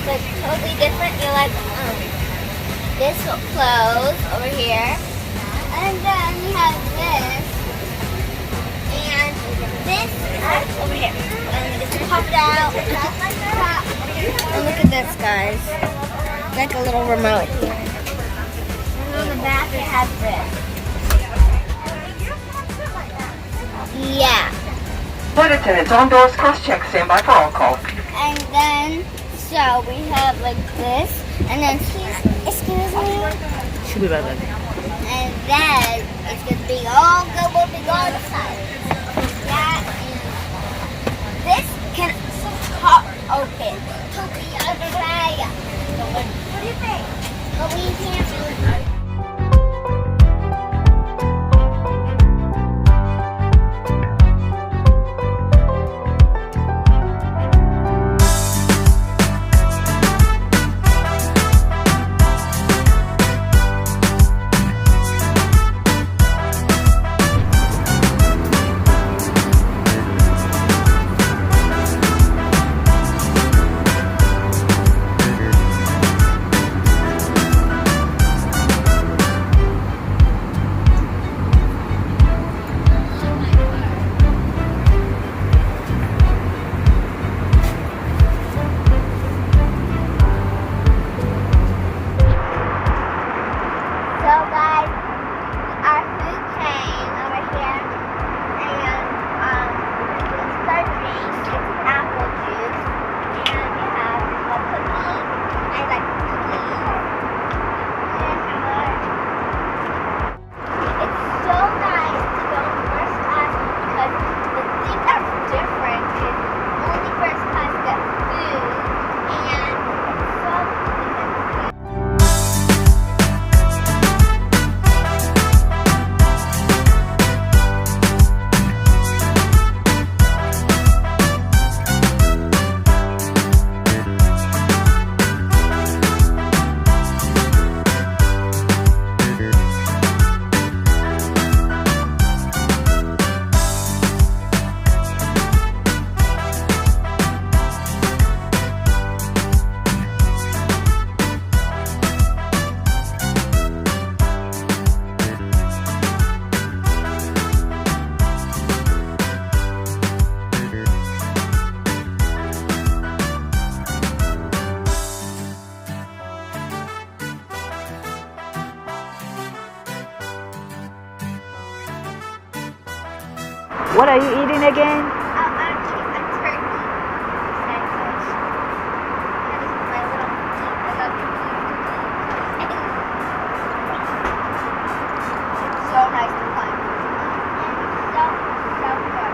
like totally different. You like this clothes over here, and then we have this, and this over here. And just pop it out. And look at this, guys. It's like a little remote here. And on the back it has this. Yeah. Flight attendants on doors, cross-check, stand by for all call. And then, so we have like this, and then, excuse me. Should be better. And then, it's gonna be all go big on the side. That and this can pop open to the other side. What do you think? But we can't do it. What are you eating again? A turkey sandwich. That is my little cookie. I love cookies. It's so nice to find. And so good.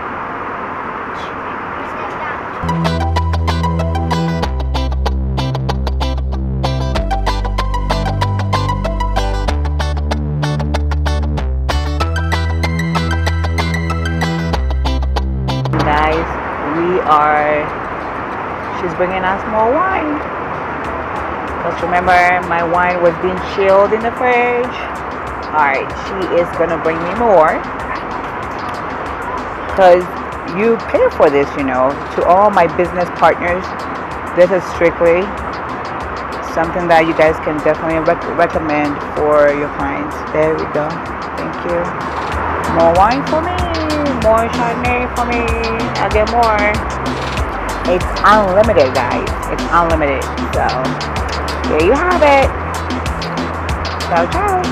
Where's this down? She's bringing us more wine, because remember my wine was being chilled in the fridge. Alright, she is gonna bring me more, because you pay for this, you know. To all my business partners, this is strictly something that you guys can definitely recommend for your clients. There we go. Thank you. More wine for me, more Chardonnay for me. I'll get more. It's unlimited, guys. It's unlimited. So, there you have it. Ciao, ciao.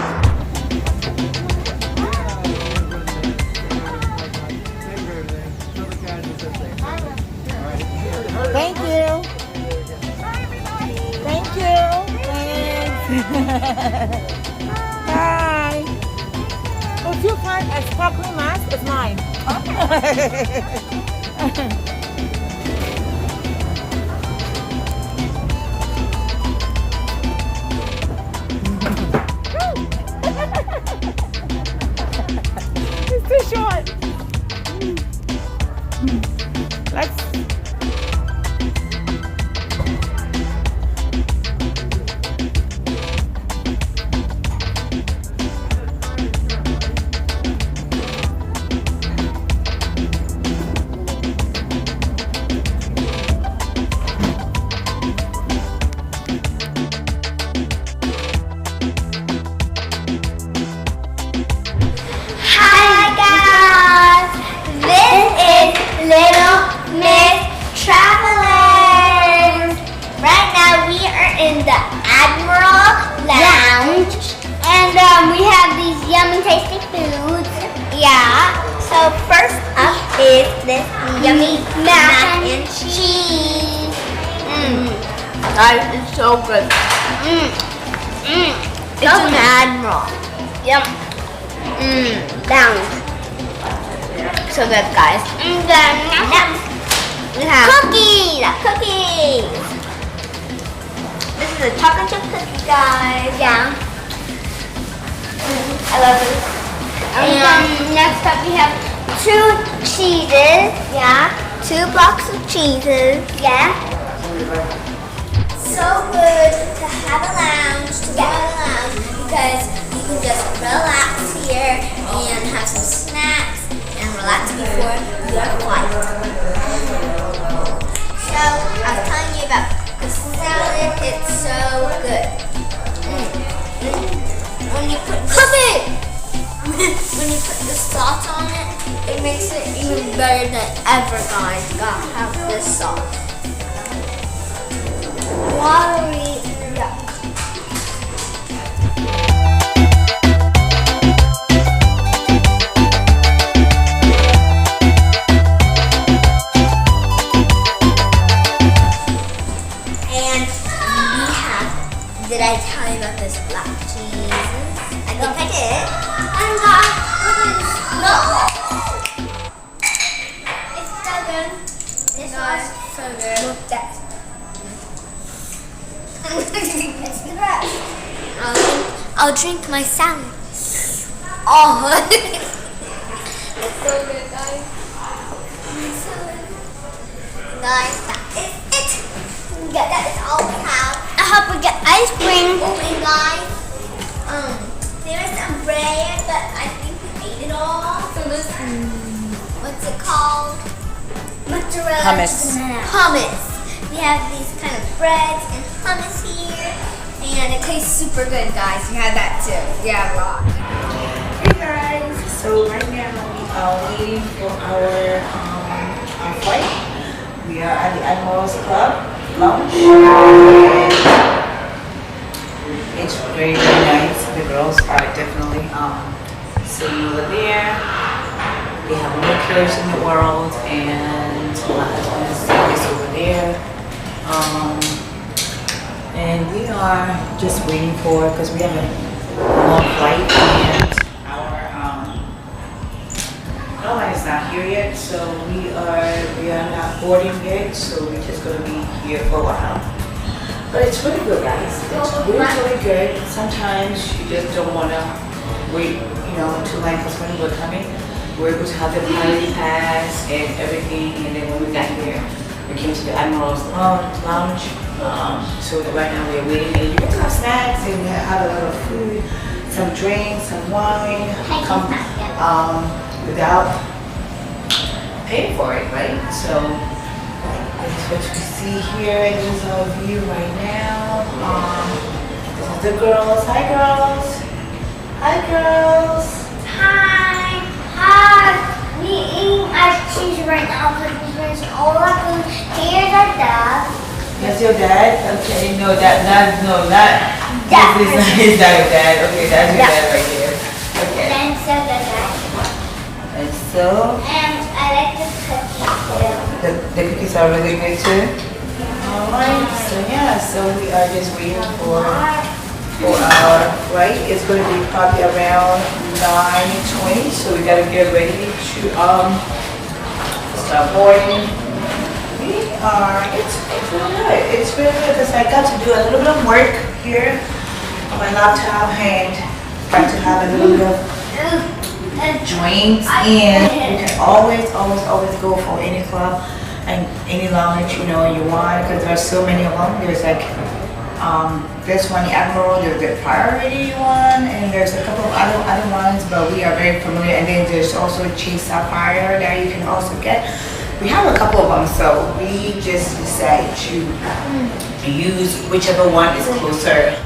Thank you. Thank you. Thanks. Bye. If you find a sparkling mask, it's mine. Okay. It's too short. Let's. the Admiral Lounge. And we have these yummy tasty foods. Yeah. So first up is this yummy mac and cheese. Guys, it's so good. It's an Admiral. Yum. Lounge. So good, guys. And then next we have cookies. This is a chocolate chip cookie, guys. Yeah. I love it. And then next up we have 2 cheeses. Yeah. 2 blocks of cheeses. Yeah. So good to have a lounge, because you can just relax here and have some snacks and relax before your flight. So I was telling you about the salad. It's so good. When you put when you put the sauce on it, it makes it even better than ever, guys. Gotta have this sauce. Watery duck. And we have, did I tell you about this black cheese? I think I did. And no! It's so good. This was so good. Look, that's it's the best. I'll drink my salad. Oh, it's so good, guys. Guys, that is it. Yeah, that is all we have. I hope we get ice cream. And guys, there is some bread, but I think we ate it all. So this, what's it called? Mozzarella. Hummus. We have these kind of breads and hummus here, and it tastes super good, guys. You had that too. Yeah, a lot. Hey guys, so right now we are waiting for our flight. We are at the Admiral's Club Lounge. It's very, very nice. The girls are definitely sitting over there. They have no cares in the world, and my husband is over there. And we are just waiting for, because we have a long flight and our airline is not here yet, so we are not boarding yet, so we're just going to be here for a while. But it's really good, guys. It's really good. Sometimes you just don't want to wait, too long, because when we're coming, we're able to have the priority pass and everything, and then when we got here, we came to the Admiral's Lounge. So right now we're waiting, and you can have snacks, and we have a lot of food, some drinks, some wine, without paying for it, right? So this is what you see here. This is our view right now. This is the girls. Hi, girls. Hi, girls. Hi. We eating ice cheese right now because there's all our food. Here's our dad. That's your dad? Okay, no, not Dad. Is that your dad? Okay, that's your dad right here. Okay. And so the dad. And so? And I like the cookies too. The cookies are really good too? Alright, so yeah, so we are just waiting for our flight. It's going to be probably around 9:20, so we got to get ready to start boarding. It's really good. It's really good because I got to do a little bit of work here on my laptop and got to have a little bit of drinks, and you can always go for any club and any lounge you want, because there's so many of them. There's like this one, the Admiral, there's the Priority one, and there's a couple of other ones, but we are very familiar. And then there's also Chase Sapphire that you can also get. We have a couple of them, so we just decided to use whichever one is closer